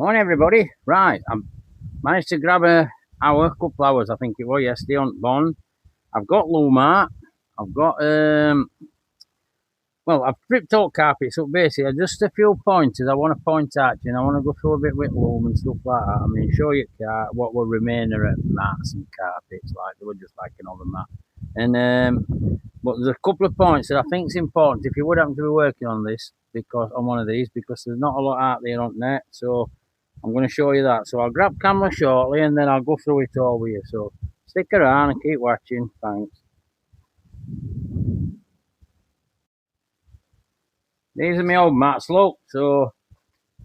Morning everybody. Right, I managed to grab couple hours I think it was yesterday on Bond. I've got loom art. I've got well, I've stripped out carpets up basically. Just a few pointers I want to point out to you, and I want to go through a bit with loom and stuff like that. I mean, show you what were remaining of mats and carpets, like they were just like another mat. And but there's a couple of points that I think is important if you would happen to be working on this, because on one of these, because there's not a lot out there on net. So I'm going to show you that. So I'll grab camera shortly and then I'll go through it all with you. So stick around and keep watching. Thanks. These are my old mats, look. So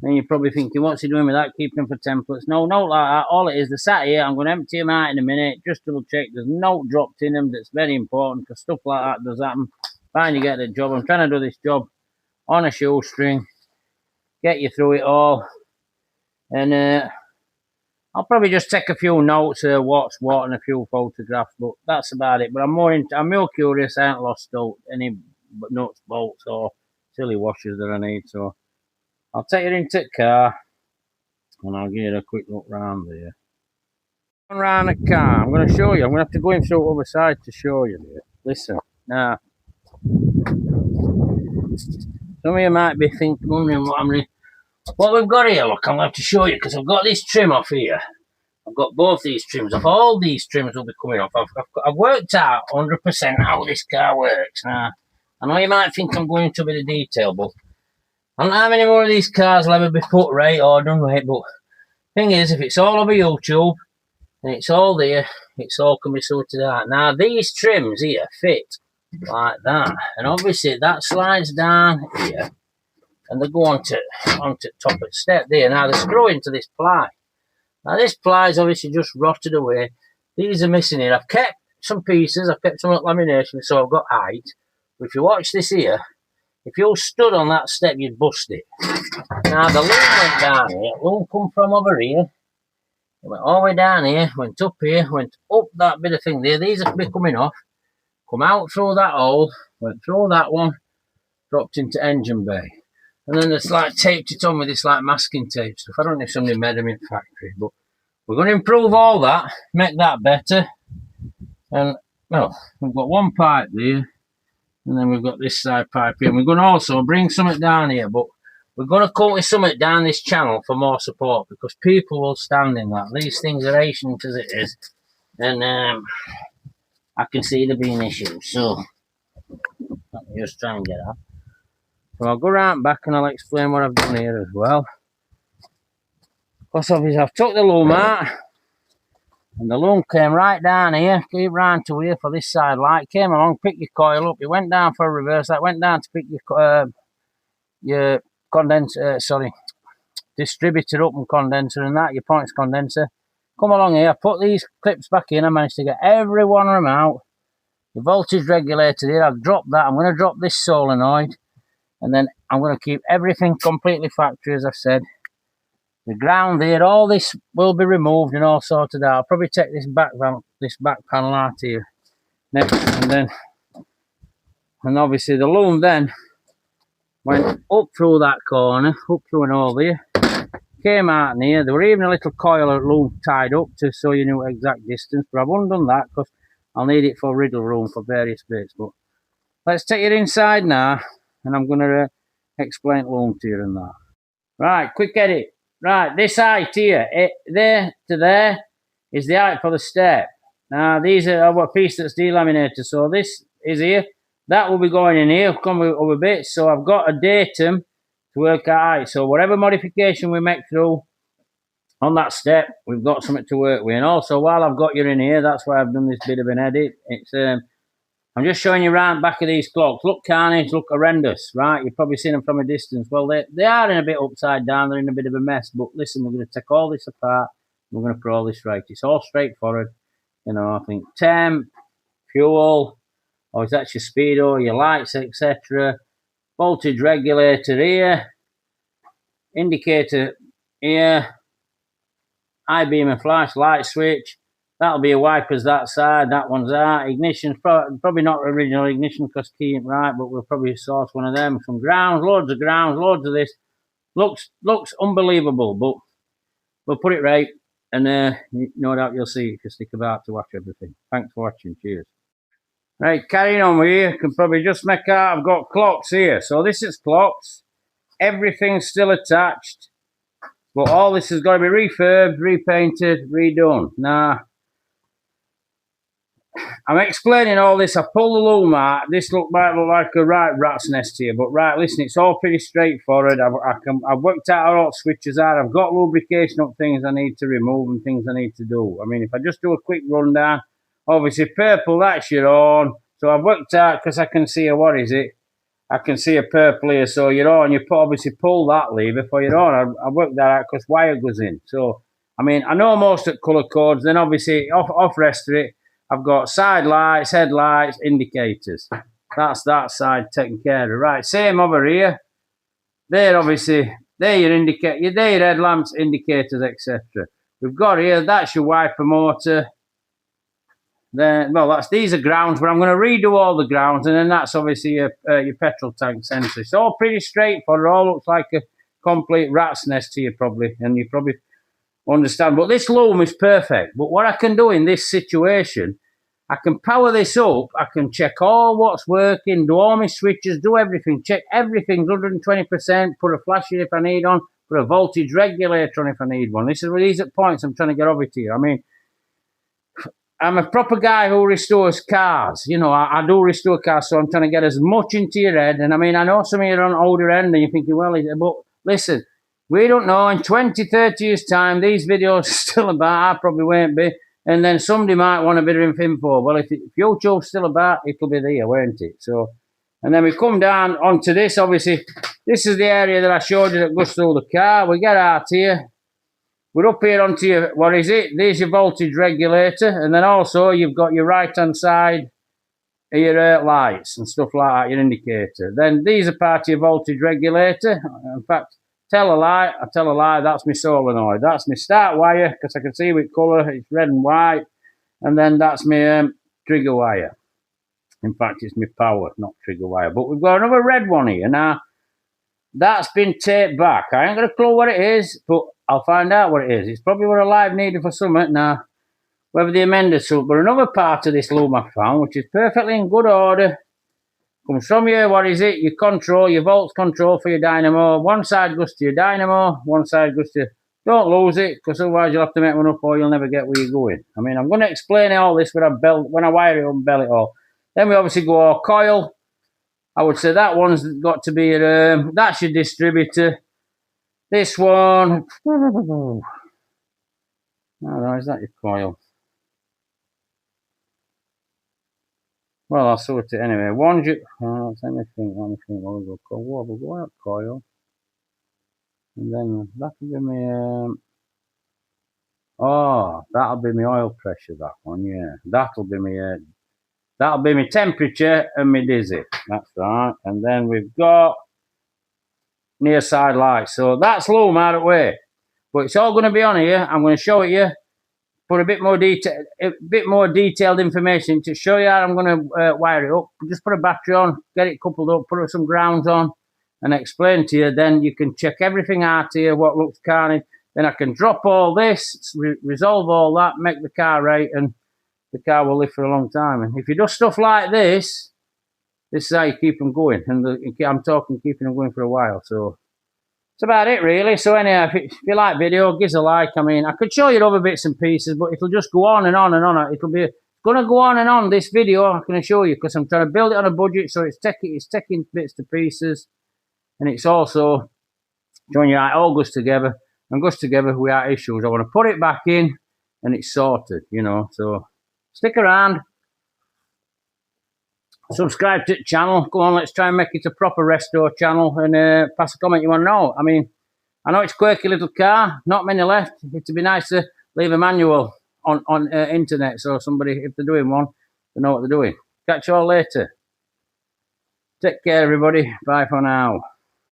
then you're probably thinking, what's he doing with that? Keeping them for templates. No, not like that. All it is, they're sat here. I'm going to empty them out in a minute. Just double check there's no dropped in them. That's very important because stuff like that does happen. Fine, you get the job. I'm trying to do this job on a shoestring. Get you through it all. And I'll probably just take a few notes, what's what, and a few photographs, but that's about it. But I'm more curious. I haven't lost out any nuts, bolts, or silly washers that I need. So I'll take it into the car, and I'll give you a quick look round there. Around the car, I'm going to show you. I'm going to have to go in through the other side to show you there. Listen, now, some of you might be wondering what we've got here. Look, I'm going to have to show you because I've got this trim off here. I've got both these trims off. All these trims will be coming off. I've worked out 100% how this car works. Now, I know you might think I'm going into a bit of detail, but I don't know how many more of these cars will ever be put right or done right. But the thing is, if it's all over YouTube and it's all there, it's all can be sorted out. Now, these trims here fit like that. And obviously, that slides down here. And they go onto top of the step there. Now, they screw into this ply. Now, this ply is obviously just rotted away. These are missing here. I've kept some pieces. I've kept some lamination, so I've got height. But if you watch this here, if you stood on that step, you'd bust it. Now, the loom went down here. Loom come from over here. It went all the way down here, went up here, went up that bit of thing there. These are be coming off. Come out through that hole, went through that one, dropped into engine bay. And then it's like taped it on with this like masking tape stuff. I don't know if somebody made them in factory, but we're going to improve all that, make that better. And well, we've got one pipe there, and then we've got this side pipe here. And we're going to also bring something down here, but we're going to cut with something down this channel for more support because people will stand in that. These things are ancient as it is, and I can see there being issues. So let me just try and get out. So I'll go round back and I'll explain what I've done here as well. Because obviously I've took the loom out, and the loom came right down here, came round to here for this side light, came along, picked your coil up, it went down for a reverse, that went down to pick your condenser, distributor up and condenser and that, your points condenser. Come along here, put these clips back in, I managed to get every one of them out. The voltage regulator here, I've dropped that, I'm going to drop this solenoid. And then I'm going to keep everything completely factory, as I've said. The ground there, all this will be removed and all sorted out. I'll probably take this back panel out here next, and obviously the loom then went up through that corner, up through and all there, came out in here. There were even a little coil of loom tied up to so you knew exact distance, but I've undone that because I'll need it for riddle room for various bits. But let's take it inside now. And I'm going to explain loom to you and that. Right, quick edit. Right, this height here, there to there, is the height for the step. Now, these are a piece that's delaminated. So this is here. That will be going in here, come over bits. So I've got a datum to work out height. So whatever modification we make through on that step, we've got something to work with. And also, while I've got you in here, that's why I've done this bit of an edit. It's I'm just showing you around back of these clocks. Look carnage, look horrendous, right? You've probably seen them from a distance. Well, they are in a bit upside down. They're in a bit of a mess. But listen, we're going to take all this apart. We're going to put all this right. It's all straightforward. You know, I think temp, fuel, or is that your speedo, your lights, etc. Voltage regulator here. Indicator here. High beam and flash, light switch. That'll be a wipers that side, that one's out. Ignition's probably not original ignition because key ain't right, but we'll probably source one of them. Some grounds, loads of this. Looks unbelievable, but we'll put it right, and no doubt you'll see if you stick about to watch everything. Thanks for watching. Cheers. Right, carrying on with you. Can probably just make out I've got clocks here. So this is clocks. Everything's still attached, but all this has got to be refurbed, repainted, redone. Now, I'm explaining all this. I pull the loom out. This might look like a right rat's nest here, but right, listen, it's all pretty straightforward. I've worked out how all switches are. I've got lubrication up things I need to remove and things I need to do. I mean, if I just do a quick rundown, obviously purple, that's your on. So I've worked out, because I can see what is it? I can see a purple here. So you're on. You obviously pull that lever for your on. I worked that out because wire goes in. So, I mean, I know most of colour codes. Then obviously off rest of it, I've got side lights, headlights, indicators. That's that side taken care of. Right, same over here. They're obviously, they're your indicator, they're your headlamps, indicators, etc. We've got here, that's your wiper motor. Then, well, these are grounds, but I'm going to redo all the grounds, and then that's obviously your petrol tank sensor. It's all pretty straightforward. It all looks like a complete rat's nest to you, probably, and you probably understand. But this loom is perfect. But what I can do in this situation, I can power this up. I can check all what's working, do all my switches, do everything, check everything 120%, put a flash in if I need on, put a voltage regulator on if I need one. These are points I'm trying to get over to you. I mean, I'm a proper guy who restores cars. You know, I do restore cars, so I'm trying to get as much into your head. And I mean, I know some of you are on older end and you're thinking, well, but listen, we don't know. In 20, 30 years' time, these videos are still about. I probably won't be. And then somebody might want a bit of info. Well, if YouTube's still about, it'll be there, won't it? So, and then we come down onto this. Obviously, this is the area that I showed you that goes through the car. We get out here. We're up here onto your, what is it? There's your voltage regulator. And then also you've got your right-hand side of your lights and stuff like that, your indicator. Then these are part of your voltage regulator. In fact, I tell a lie, that's my solenoid. That's my start wire, because I can see which colour, it's red and white. And then that's my trigger wire. In fact, it's my power, not trigger wire. But we've got another red one here. Now, that's been taped back. I ain't got a clue what it is, but I'll find out what it is. It's probably what a live needed for something now. Whether they amended something. But another part of this loom I found, which is perfectly in good order, comes from you, what is it? Your control, your volts control for your dynamo. One side goes to your dynamo, one side goes to... Don't lose it, because otherwise you'll have to make one up or you'll never get where you're going. I mean, I'm going to explain all this when I wire it up and bell it all. Then we obviously go our coil. I would say that one's got to be that's your distributor. This one, I don't know, is that your coil? Well, I'll sort it anyway. One's your, let me think, we'll go out coil. And then that'll be my, that'll be my oil pressure, that one, yeah. That'll be my temperature and my dizzy. That's right. And then we've got near side lights. So that's loom out of the way. But it's all going to be on here. I'm going to show it you. Put a bit more detailed information to show you how I'm going to wire it up. Just put a battery on, get it coupled up, put some grounds on, and explain to you. Then you can check everything out here, what looks carnage. Then I can drop all this, resolve all that, make the car right, and the car will live for a long time. And if you do stuff like this is how you keep them going. And I'm talking keeping them going for a while. So that's about it, really. So anyhow, if you like video, give us a like. I mean, I could show you other bits and pieces, but it'll just go on and on and on. It'll be going to go on and on, this video, I can assure you, because I'm trying to build it on a budget, so it's taking bits to pieces. And it's also showing you how it all goes together. And goes together without issues. I want to put it back in, and it's sorted, you know. So stick around. Subscribe to the channel. Go on, let's try and make it a proper resto channel. And pass a comment you want to know. I mean, I know it's a quirky little car. Not many left. It'd be nice to leave a manual on internet, so somebody, if they're doing one, they know what they're doing. Catch you all later. Take care, everybody. Bye for now.